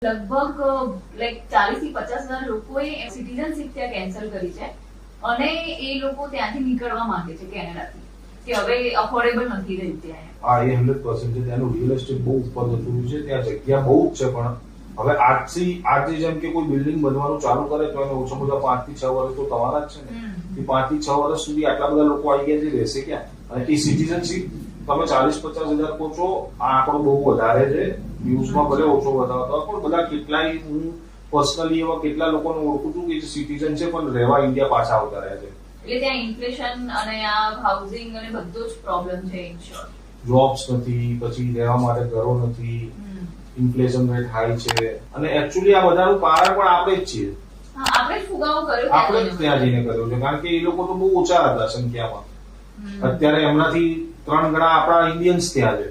લગભગ લાઈક 40 થી 50,000 લોકોએ સિટીઝનશિપ ત્યાં કેન્સલ કરી છે અને એ લોકો ત્યાંથી નીકળવા માંગે છે કેનેડાથી કે હવે અફોર્ડેબલ નથી રહી ત્યાં. હા, એ 100% છે. ત્યાંનું રિયલ એસ્ટેટ બહુ ઉપર જતું રહ્યું છે. ત્યાં જગ્યા બહુ જ છે, પણ હવે આજથી જેમ કે કોઈ બિલ્ડિંગ બનવાનું ચાલુ કરે તો એને ઓછામાં ઓછા 5 થી 6 વર્ષ તો તમારા જ છે ને. 5 થી 6 વર્ષ સુધી આટલા બધા લોકો આવી ગયા છે, રહેશે ક્યાં? અને એ સિટીઝનશિપ તમે 40-50 હજાર કહો છો, આ આંકડો બહુ વધારે છે. ન્યૂઝમાં ભલે ઓછો વધારતા પણ બધા કેટલાય, હું પર્સનલી એવા કેટલા લોકોને ઓળખું છું કે જે સિટીઝન છે પણ રહેવા ઇન્ડિયા પાછા આવતા રહ્યા છે. એટલે ત્યાં ઇન્ફ્લેશન અને આ હાઉસિંગ અને બધો જ પ્રોબ્લેમ છે. ઇન શોર્ટ, જોબ્સ નથી, પછી રહેવા માટે ઘરો નથી, ઇન્ફ્લેશન રેટ હાઈ છે, અને એકચ્યુઅલી આ બધાનું કારણ પણ આપણે જ છીએ. આપણે જ ફુગાવો કર્યો, આપણે જ ત્યાં જઈને કર્યો છે, કારણ કે એ લોકો તો બહુ ઓછા હતા સંખ્યામાં. અત્યારે એમનાથી 3 ગણા આપણા ઇન્ડિયન્સ ત્યાં છે.